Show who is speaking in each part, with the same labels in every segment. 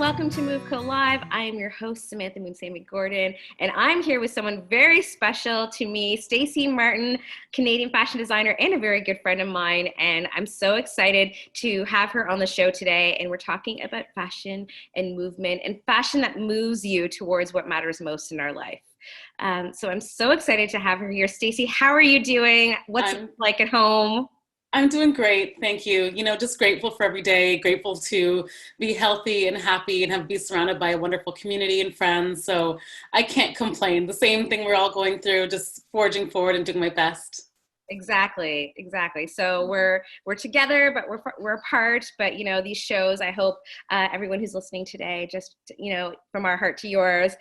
Speaker 1: welcome to MoveCo Live. I am your host, Samantha Moonsammy Gordon, and I'm here with someone very special to me, Stacey Martin, Canadian fashion designer and a very good friend of mine, and I'm so excited to have her on the show today, and we're talking about fashion and movement and fashion that moves you towards what matters most in our life. So I'm so excited to have her here. Stacey, how are you doing? What's it like at home?
Speaker 2: I'm doing great. Thank you. Just grateful for every day, grateful to be healthy and happy and be surrounded by a wonderful community and friends. So I can't complain. The same thing we're all going through, just forging forward and doing my best.
Speaker 1: Exactly. So we're together, but we're apart. But these shows, I hope everyone who's listening today, just from our heart to yours,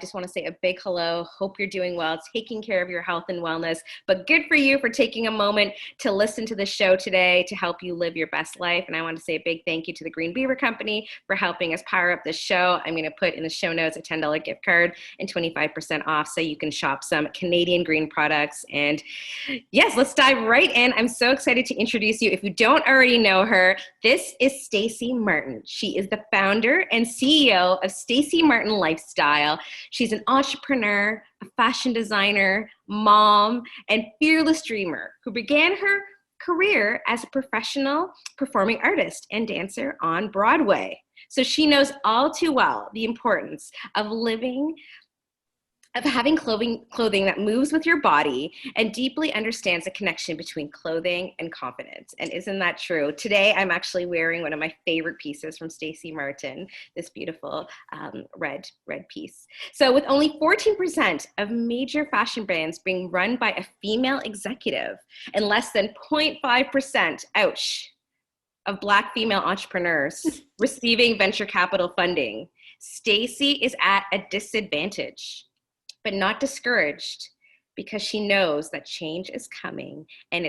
Speaker 1: just want to say a big hello. Hope you're doing well, taking care of your health and wellness. But good for you for taking a moment to listen to the show today to help you live your best life. And I want to say a big thank you to the Green Beaver Company for helping us power up this show. I'm going to put in the show notes a $10 gift card and 25% off, so you can shop some Canadian green products. And yes, let's dive right in. I'm so excited to introduce you. If you don't already know her, this is Stacey Martin. She is the founder and CEO of Stacey Martin Lifestyle. She's an entrepreneur, a fashion designer, mom, and fearless dreamer who began her career as a professional performing artist and dancer on Broadway. So she knows all too well the importance of having clothing that moves with your body, and deeply understands the connection between clothing and confidence. And isn't that true? Today, I'm actually wearing one of my favorite pieces from Stacey Martin, this beautiful red piece. So with only 14% of major fashion brands being run by a female executive and less than 0.5%, ouch, of Black female entrepreneurs receiving venture capital funding, Stacey is at a disadvantage, but not discouraged, because she knows that change is coming, and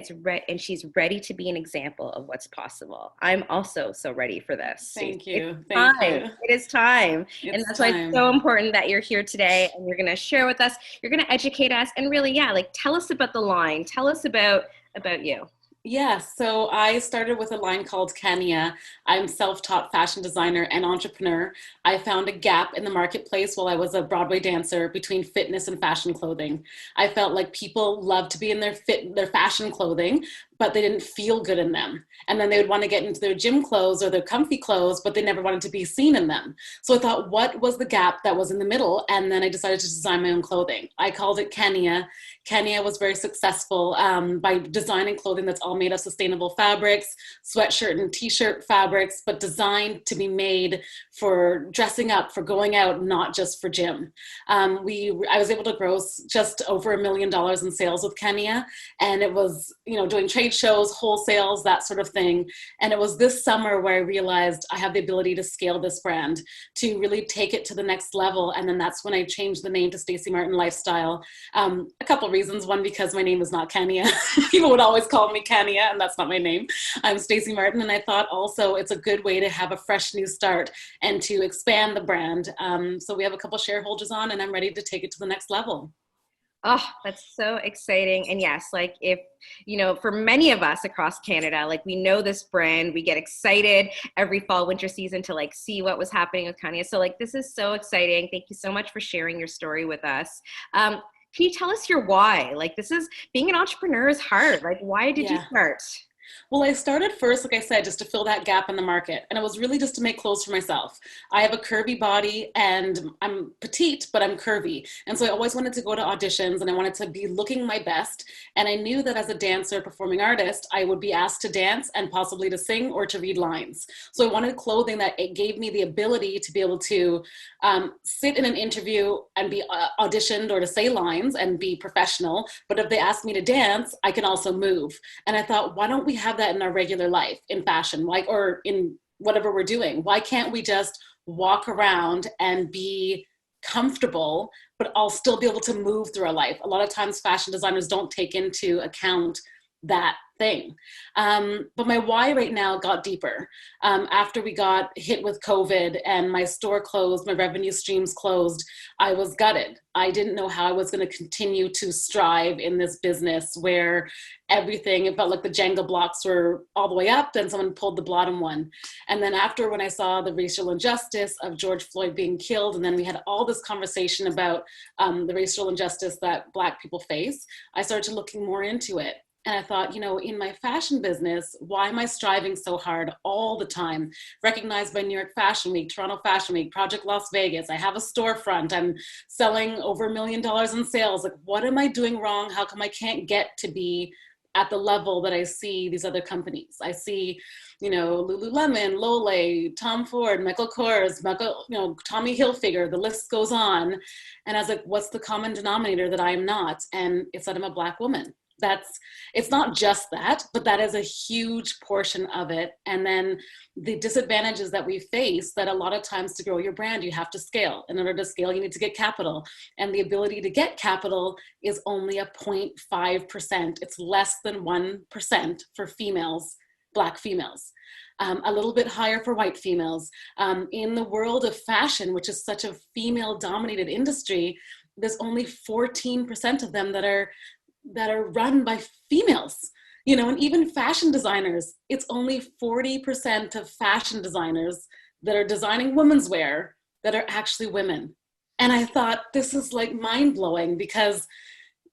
Speaker 1: and she's ready to be an example of what's possible. I'm also so ready for this.
Speaker 2: Thank you.
Speaker 1: It is time. And that's why it's so important that you're here today, and you're going to share with us, you're going to educate us, and really, tell us about the line. Tell us about you.
Speaker 2: Yeah, so I started with a line called Kenya. I'm self-taught fashion designer and entrepreneur. I found a gap in the marketplace while I was a Broadway dancer between fitness and fashion clothing. I felt like people loved to be in their fashion clothing, but they didn't feel good in them. And then they would want to get into their gym clothes or their comfy clothes, but they never wanted to be seen in them. So I thought, what was the gap that was in the middle? And then I decided to design my own clothing. I called it Kenya. Kenya was very successful by designing clothing that's all made of sustainable fabrics, sweatshirt and t-shirt fabrics, but designed to be made for dressing up, for going out, not just for gym. I was able to gross just over $1 million in sales with Kenya. And it was, doing trade shows, wholesales, that sort of thing. And it was this summer where I realized I have the ability to scale this brand, to really take it to the next level. And then that's when I changed the name to Stacey Martin Lifestyle. A couple of reasons. One, because my name is not Kenya. People would always call me Kenya, and that's not my name. I'm Stacey Martin. And I thought also it's a good way to have a fresh new start and to expand the brand. So we have a couple shareholders on, and I'm ready to take it to the next level.
Speaker 1: Oh, that's so exciting. And yes, if, for many of us across Canada, we know this brand, we get excited every fall, winter season to see what was happening with Kanye. So this is so exciting. Thank you so much for sharing your story with us. Can you tell us your why? Being an entrepreneur is hard. Why did you start?
Speaker 2: Well, I started first, like I said, just to fill that gap in the market. And it was really just to make clothes for myself. I have a curvy body and I'm petite, but I'm curvy. And so I always wanted to go to auditions and I wanted to be looking my best. And I knew that as a dancer, performing artist, I would be asked to dance and possibly to sing or to read lines. So I wanted clothing that it gave me the ability to be able to sit in an interview and be auditioned or to say lines and be professional. But if they asked me to dance, I can also move. And I thought, why don't we have that in our regular life in fashion, or in whatever we're doing? Why can't we just walk around and be comfortable, but I'll still be able to move through our life? A lot of times fashion designers don't take into account that thing. But my why right now got deeper. After we got hit with COVID and my store closed, my revenue streams closed, I was gutted. I didn't know how I was going to continue to strive in this business where everything, it felt like the Jenga blocks were all the way up, then someone pulled the bottom one. And then after, when I saw the racial injustice of George Floyd being killed, and then we had all this conversation about the racial injustice that Black people face, I started looking more into it. And I thought, in my fashion business, why am I striving so hard all the time? Recognized by New York Fashion Week, Toronto Fashion Week, Project Las Vegas. I have a storefront. I'm selling over $1 million in sales. Like, what am I doing wrong? How come I can't get to be at the level that I see these other companies? I see, Lululemon, Lole, Tom Ford, Michael Kors, Tommy Hilfiger, the list goes on. And I was like, what's the common denominator that I am not? And it's that I'm a Black woman. It's not just that, but that is a huge portion of it. And then the disadvantages that we face, that a lot of times to grow your brand, you have to scale. In order to scale, you need to get capital. And the ability to get capital is only a 0.5%. It's less than 1% for females, Black females. A little bit higher for white females. In the world of fashion, which is such a female-dominated industry, there's only 14% of them that are run by females, and even fashion designers, it's only 40% of fashion designers that are designing women's wear that are actually women. And I thought, this is like mind-blowing, because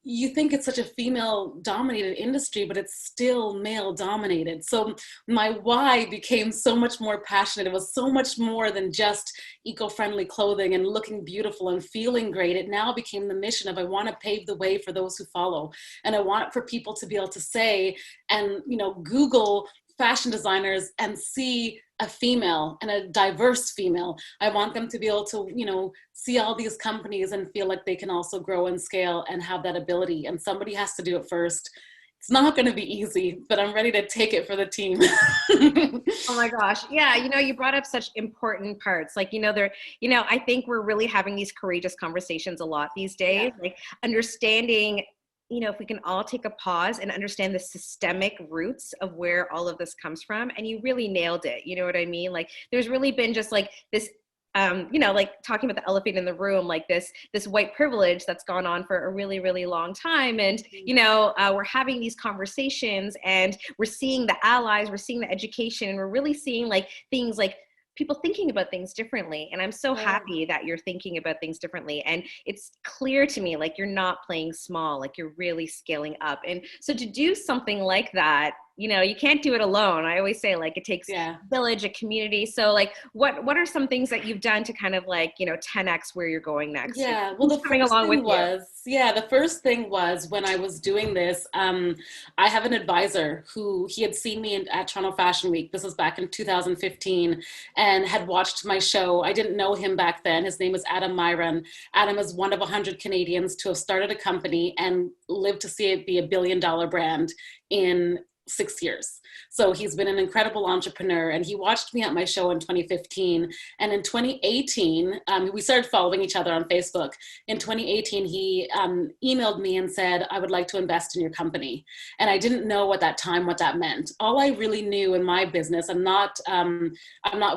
Speaker 2: you think it's such a female-dominated industry, but it's still male-dominated. So my why became so much more passionate. It was so much more than just eco-friendly clothing and looking beautiful and feeling great. It now became the mission of, I want to pave the way for those who follow. And I want for people to be able to say, and Google fashion designers and see a female and a diverse female. I want them to be able to, see all these companies and feel like they can also grow and scale and have that ability. And somebody has to do it first. It's not going to be easy, but I'm ready to take it for the team.
Speaker 1: Oh my gosh. Yeah. You brought up such important parts. Like, I think we're really having these courageous conversations a lot these days, like understanding, if we can all take a pause and understand the systemic roots of where all of this comes from. And you really nailed it. You know what I mean? Like, there's really been just like this, like talking about the elephant in the room, like this white privilege that's gone on for a really, really long time. And, we're having these conversations and we're seeing the allies, we're seeing the education, and we're really seeing like things like people thinking about things differently. And I'm so happy that you're thinking about things differently. And it's clear to me, like, you're not playing small, like you're really scaling up. And so to do something like that, you can't do it alone. I always say, like, it takes a village, a community. So like, what are some things that you've done to kind of like, 10X where you're going next?
Speaker 2: Yeah. Well, the first thing was when I was doing this, I have an advisor who, he had seen me at Toronto Fashion Week. This was back in 2015, and had watched my show. I didn't know him back then. His name was Adam Myron. Adam is one of 100 Canadians to have started a company and lived to see it be $1 billion brand in 6 years. So he's been an incredible entrepreneur, and he watched me at my show in 2015. And in 2018, we started following each other on Facebook. In 2018, he emailed me and said, I would like to invest in your company. And I didn't know at that time what that meant. All I really knew in my business, I'm not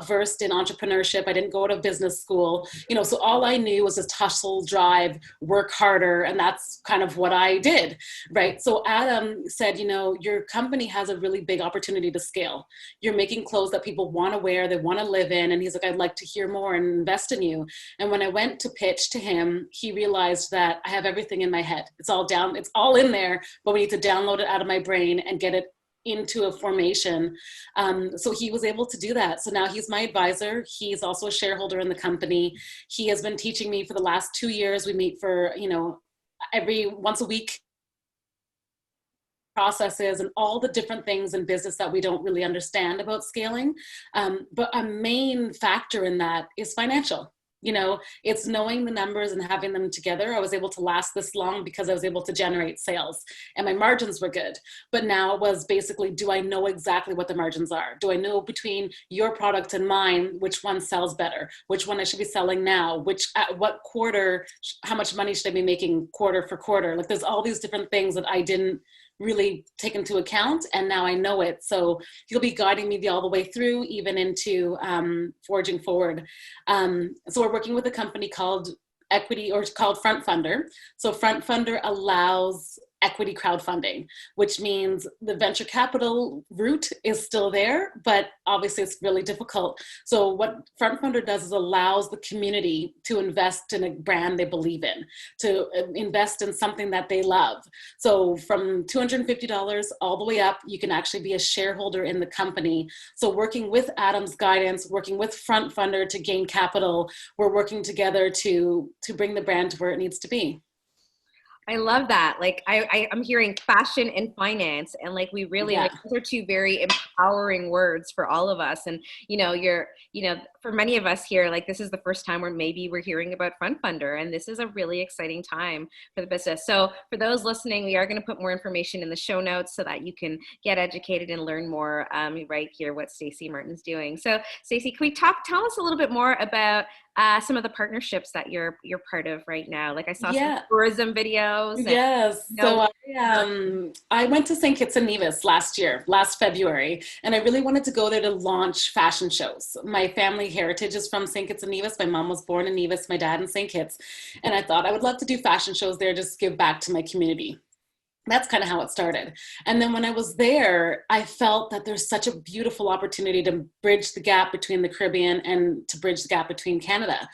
Speaker 2: versed in entrepreneurship. I didn't go to business school, so all I knew was just hustle, drive, work harder. And that's kind of what I did, right? So Adam said, your company has a really big opportunity to scale. You're making clothes that people want to wear, they want to live in. And he's like, I'd like to hear more and invest in you. And when I went to pitch to him, he realized that I have everything in my head. It's all in there, but we need to download it out of my brain and get it into a formation. So he was able to do that. So now he's my advisor. He's also a shareholder in the company. He has been teaching me for the last 2 years. We meet for, every once a week, processes and all the different things in business that we don't really understand about scaling. But a main factor in that is financial. It's knowing the numbers and having them together. I was able to last this long because I was able to generate sales and my margins were good. But now it was basically, do I know exactly what the margins are? Do I know between your product and mine, which one sells better? Which one I should be selling now? At what quarter, how much money should I be making quarter for quarter? Like, there's all these different things that I didn't really take into account, and now I know it. So he'll be guiding me all the way through, even into forging forward. So we're working with a company called Front Funder. So Front Funder allows equity crowdfunding, which means the venture capital route is still there, but obviously it's really difficult. So what Front Funder does is allows the community to invest in a brand they believe in, to invest in something that they love. So from $250 all the way up, you can actually be a shareholder in the company. So working with Adam's guidance, working with Front Funder to gain capital, we're working together to bring the brand to where it needs to be.
Speaker 1: I love that. Like I'm hearing fashion and finance, and like we really like those are two very empowering words for all of us. And for many of us here, like this is the first time where maybe we're hearing about Front Funder, and this is a really exciting time for the business. So for those listening, we are going to put more information in the show notes so that you can get educated and learn more right here what Stacey Martin's doing. So Stacey, can we tell us a little bit more about some of the partnerships that you're part of right now? Like I saw some tourism videos.
Speaker 2: Yes. So I went to St. Kitts and Nevis last February, and I really wanted to go there to launch fashion shows. My family heritage is from St. Kitts and Nevis. My mom was born in Nevis, my dad in St. Kitts. And I thought I would love to do fashion shows there, just give back to my community. That's kind of how it started. And then when I was there, I felt that there's such a beautiful opportunity to bridge the gap between the Caribbean and to bridge the gap between Canada.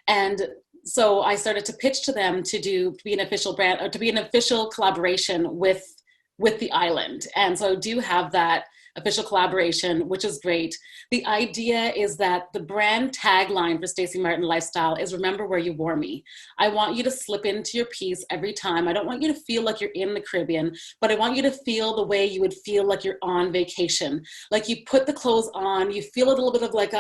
Speaker 2: And so I started to pitch to them to be an official brand, or to be an official collaboration with the island. And so I do have that official collaboration, which is great. The idea is that the brand tagline for Stacey Martin Lifestyle is "Remember where you wore me." I want you to slip into your piece every time. I don't want you to feel like you're in the Caribbean, but I want you to feel the way you would feel like you're on vacation. Like you put the clothes on, you feel a little bit of like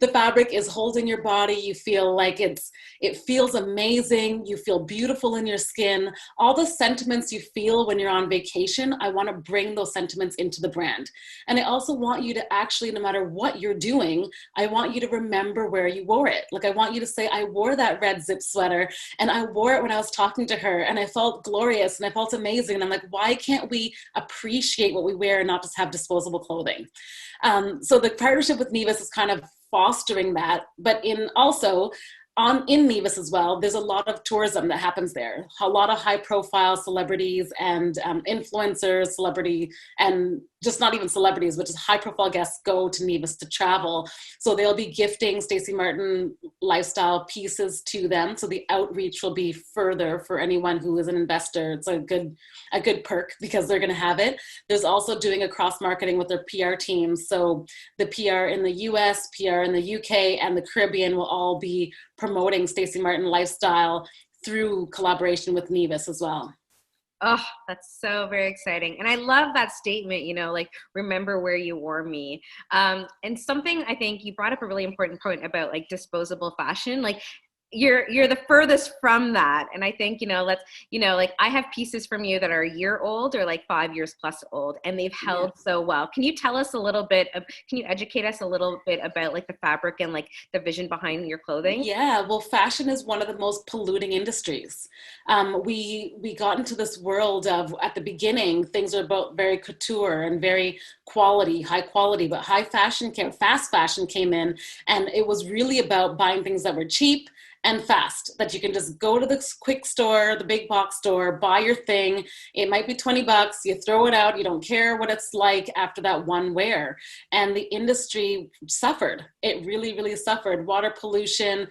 Speaker 2: the fabric is holding your body. You feel like it feels amazing. You feel beautiful in your skin. All the sentiments you feel when you're on vacation, I want to bring those sentiments into the brand. And I also want you to actually, no matter what you're doing, I want you to remember where you wore it. Like I want you to say, I wore that red zip sweater and I wore it when I was talking to her and I felt glorious and I felt amazing. And I'm like, why can't we appreciate what we wear and not just have disposable clothing? So the partnership with Nevis is kind of fostering that, but in Nevis as well, there's a lot of tourism that happens there. A lot of high profile celebrities and influencers, and just not even celebrities, but just high profile guests go to Nevis to travel. So they'll be gifting Stacey Martin Lifestyle pieces to them. So the outreach will be further for anyone who is an investor. It's a good perk because they're going to have it. There's also doing a cross marketing with their PR teams. So the PR in the US, PR in the UK, and the Caribbean will all be promoting Stacey Martin Lifestyle through collaboration with Nevis as well.
Speaker 1: Oh, that's so very exciting. And I love that statement, like, remember where you wore me. And something I think you brought up a really important point about like disposable fashion. Like you're the furthest from that. And I think, like I have pieces from you that are a year old or like 5 years plus old, and they've held so well. Can you tell us can you educate us a little bit about like the fabric and like the vision behind your clothing?
Speaker 2: Yeah, well, fashion is one of the most polluting industries. We got into this world of, at the beginning, things are about very couture and very high quality, but fast fashion came in, and it was really about buying things that were cheap and fast, that you can just go to the quick store, the big box store, buy your thing. It might be $20, you throw it out, you don't care what it's like after that one wear. And the industry suffered. It really, really suffered. Water pollution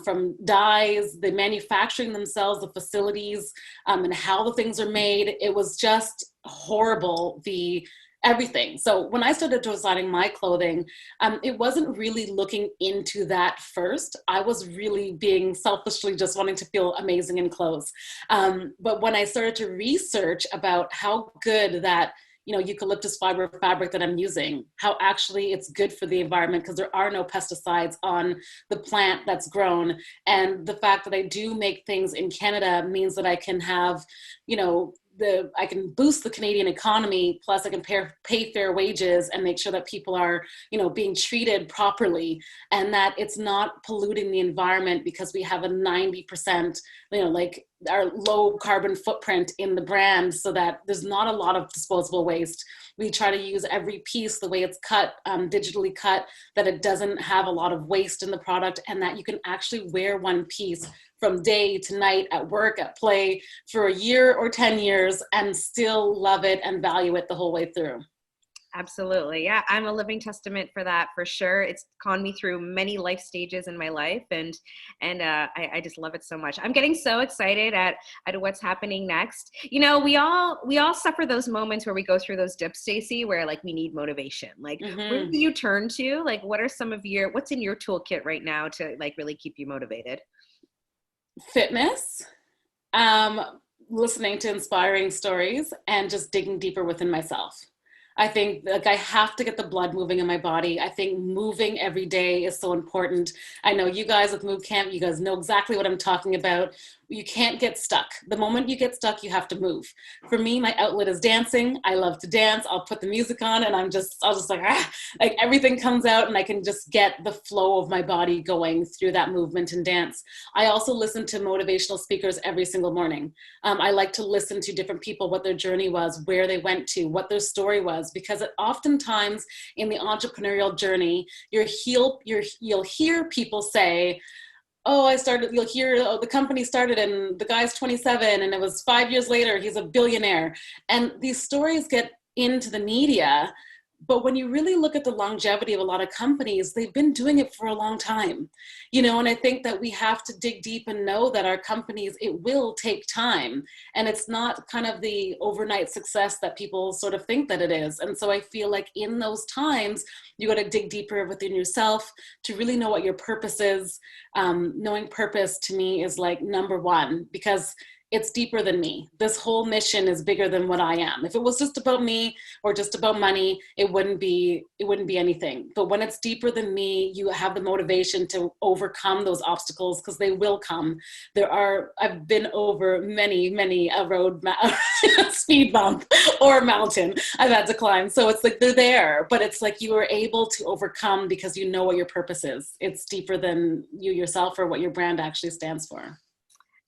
Speaker 2: from dyes, the manufacturing themselves, the facilities, and how the things are made. It was just horrible, everything. So when I started designing my clothing, it wasn't really looking into that first. I was really being selfishly just wanting to feel amazing in clothes. But when I started to research about how good that eucalyptus fiber fabric that I'm using, how actually it's good for the environment because there are no pesticides on the plant that's grown. And the fact that I do make things in Canada means that I can have, I can boost the Canadian economy, plus I can pay fair wages and make sure that people are, being treated properly, and that it's not polluting the environment because we have a 90%, our low carbon footprint in the brand so that there's not a lot of disposable waste. We try to use every piece the way it's cut, digitally cut, that it doesn't have a lot of waste in the product, and that you can actually wear one piece from day to night, at work, at play, for a year or 10 years and still love it and value it the whole way through.
Speaker 1: Absolutely. Yeah, I'm a living testament for that, for sure. It's gone me through many life stages in my life, and I just love it so much. I'm getting so excited at what's happening next. You know, we all suffer those moments where we go through those dips, Stacey, where like we need motivation. Like, where do you turn to? Like, what's in your toolkit right now to like really keep you motivated?
Speaker 2: Fitness, listening to inspiring stories, and just digging deeper within myself. I think like I have to get the blood moving in my body. I think moving every day is so important. I know you guys with Move Camp, you guys know exactly what I'm talking about. You can't get stuck. The moment you get stuck, you have to move. For me, my outlet is dancing. I love to dance. I'll put the music on and I'll just like everything comes out and I can just get the flow of my body going through that movement and dance. I also listen to motivational speakers every single morning. I like to listen to different people, what their journey was, where they went to, what their story was, because oftentimes in the entrepreneurial journey, you'll hear people say, you'll hear, the company started and the guy's 27 and it was 5 years later, he's a billionaire. And these stories get into the media, but when you really look at the longevity of a lot of companies, they've been doing it for a long time, and I think that we have to dig deep and know that our companies, it will take time. And it's not kind of the overnight success that people sort of think that it is. And so I feel like in those times, you got to dig deeper within yourself to really know what your purpose is. Knowing purpose to me is like number one, because it's deeper than me. This whole mission is bigger than what I am. If it was just about me or just about money, it wouldn't be anything. But when it's deeper than me, you have the motivation to overcome those obstacles, because they will come. I've been over many a road speed bump or a mountain I've had to climb. So it's like they're there, but it's like you are able to overcome because you know what your purpose is. It's deeper than you yourself or what your brand actually stands for.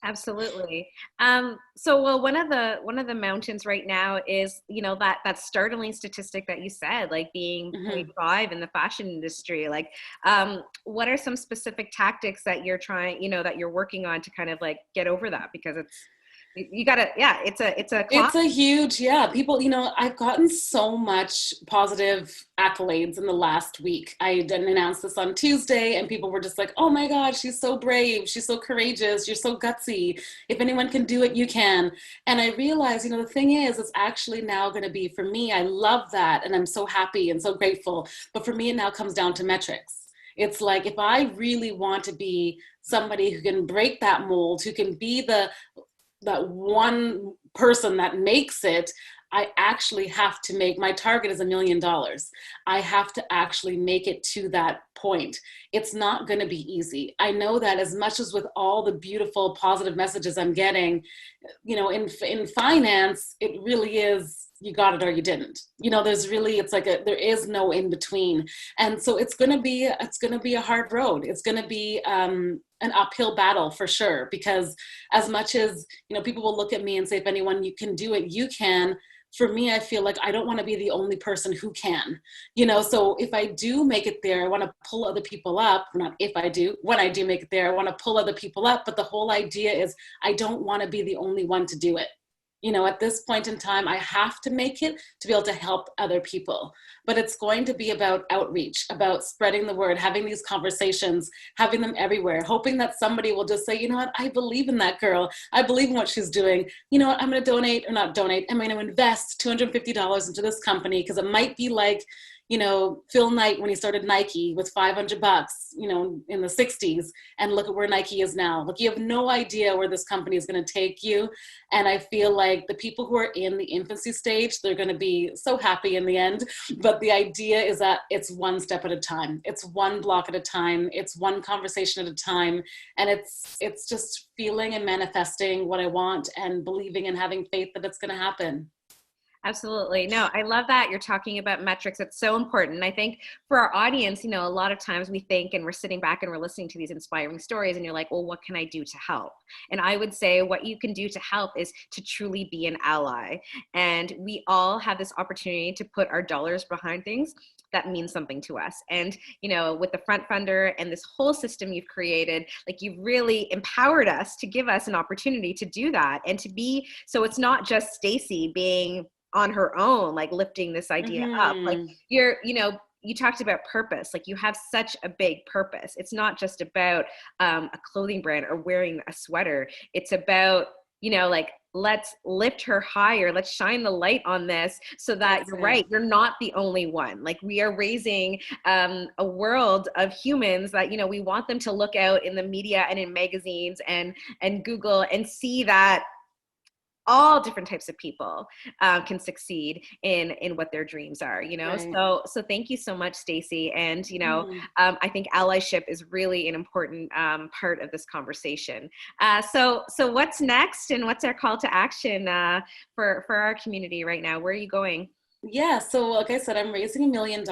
Speaker 1: Absolutely. Well, one of the mountains right now is, that startling statistic that you said, like being 0.5 in the fashion industry. Like, what are some specific tactics that you're trying, that you're working on to kind of like get over that? Because it's a
Speaker 2: huge, people, I've gotten so much positive accolades in the last week. I announced this on Tuesday and people were just like, oh my God, she's so brave. She's so courageous. You're so gutsy. If anyone can do it, you can. And I realized, the thing is, it's actually now going to be, for me, I love that. And I'm so happy and so grateful. But for me, it now comes down to metrics. It's like, if I really want to be somebody who can break that mold, who can be that one person that makes it, I actually have to my target is $1 million. I have to actually make it to that point. It's not going to be easy. I know that, as much as with all the beautiful positive messages I'm getting, in finance, it really is, you got it or you didn't. There is no in between. And so it's going to be a hard road. It's going to be an uphill battle for sure, because as much as, people will look at me and say, if anyone you can do it, you can. For me, I feel like I don't want to be the only person who can, so if I do make it there, I want to pull other people up. Not if I do, when I do make it there, I want to pull other people up. But the whole idea is I don't want to be the only one to do it. At this point in time, I have to make it to be able to help other people. But it's going to be about outreach, about spreading the word, having these conversations, having them everywhere, hoping that somebody will just say, you know what, I believe in that girl. I believe in what she's doing. You know what, I'm going to donate, or not donate. I'm going to invest $250 into this company, because it might be like, Phil Knight when he started Nike with $500, in the 60s, and look at where Nike is now. Like, you have no idea where this company is going to take you. And I feel like the people who are in the infancy stage, they're going to be so happy in the end. But the idea is that it's one step at a time. It's one block at a time. It's one conversation at a time. And it's just feeling and manifesting what I want and believing and having faith that it's going to happen.
Speaker 1: Absolutely. No, I love that you're talking about metrics. It's so important. And I think for our audience, a lot of times we think and we're sitting back and we're listening to these inspiring stories and you're like, well, what can I do to help? And I would say what you can do to help is to truly be an ally. And we all have this opportunity to put our dollars behind things that mean something to us. And, with the Front Funder and this whole system you've created, like you've really empowered us to give us an opportunity to do that and to be, so it's not just Stacey being on her own, like lifting this idea up. Like you talked about purpose, like you have such a big purpose. It's not just about a clothing brand or wearing a sweater. It's about, like, let's lift her higher. Let's shine the light on this so that you're right. You're not the only one. Like we are raising a world of humans that, we want them to look out in the media and in magazines and Google and see that all different types of people can succeed in what their dreams are, Right. So thank you so much, Stacey. And, I think allyship is really an important part of this conversation. So what's next and what's our call to action for our community right now? Where are you going?
Speaker 2: Yeah, so like I said, I'm raising $1 million,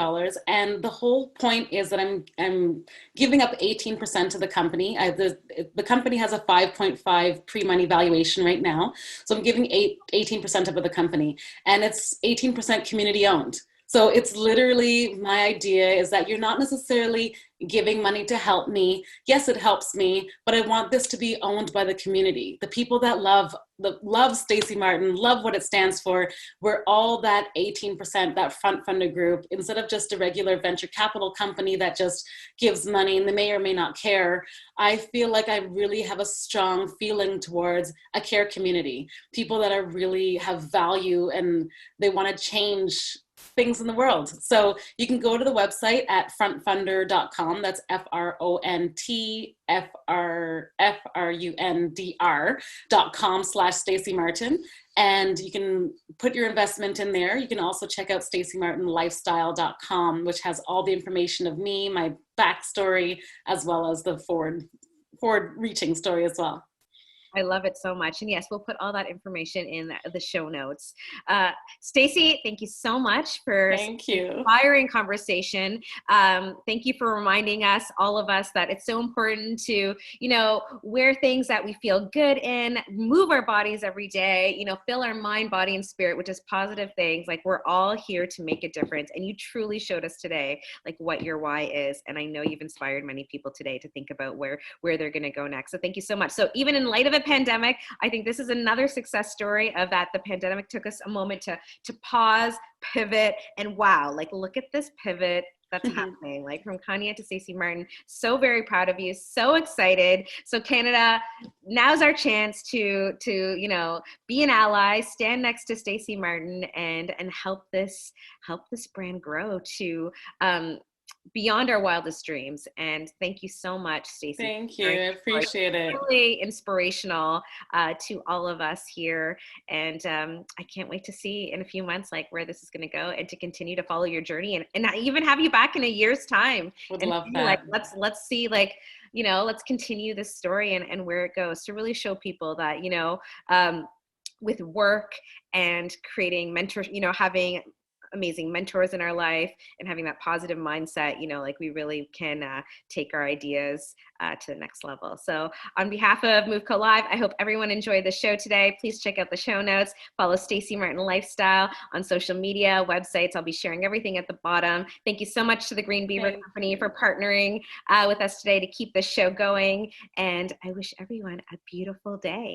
Speaker 2: and the whole point is that I'm giving up 18% of the company. The company has a 5.5 pre-money valuation right now, so I'm giving 18% of the company, and it's 18% community owned. So it's literally, my idea is that you're not necessarily giving money to help me. Yes, it helps me, but I want this to be owned by the community. The people that love Stacey Martin, love what it stands for. We're all that 18%, that front funder group, instead of just a regular venture capital company that just gives money and they may or may not care. I feel like I really have a strong feeling towards a care community, people that are really have value and they want to change things in the world. So you can go to the website at frontfunder.com. That's FRONTFRUNDR.com/Stacey Martin. And you can put your investment in there. You can also check out StaceyMartinLifestyle.com, which has all the information of me, my backstory, as well as the forward-reaching story as well.
Speaker 1: I love it so much. And yes, we'll put all that information in the show notes. Stacey, thank you so much for inspiring conversation. Thank you for reminding us, all of us, that it's so important to, wear things that we feel good in, move our bodies every day, fill our mind, body, and spirit, which is positive things. Like we're all here to make a difference. And you truly showed us today, like what your why is. And I know you've inspired many people today to think about where they're going to go next. So thank you so much. So even in light of it, pandemic, I think this is another success story of that. The pandemic took us a moment to pause, pivot, and wow, like look at this pivot that's happening, like from Kanye to Stacey Martin. So very proud of you, so excited. So Canada, now's our chance to be an ally, stand next to Stacey Martin and help this brand grow to beyond our wildest dreams. And thank you so much, Stacey.
Speaker 2: Thank you. I appreciate it.
Speaker 1: Really inspirational to all of us here. And I can't wait to see in a few months like where this is going to go and to continue to follow your journey and even have you back in a year's time.
Speaker 2: Would love that.
Speaker 1: Like let's see let's continue this story and where it goes to really show people that with work and creating mentors, having amazing mentors in our life and having that positive mindset, like we really can take our ideas to the next level. So on behalf of MoveCo Live, I hope everyone enjoyed the show today. Please check out the show notes, follow Stacey Martin Lifestyle on social media, websites. I'll be sharing everything at the bottom. Thank you so much to the Green Beaver Company for partnering with us today to keep this show going. And I wish everyone a beautiful day.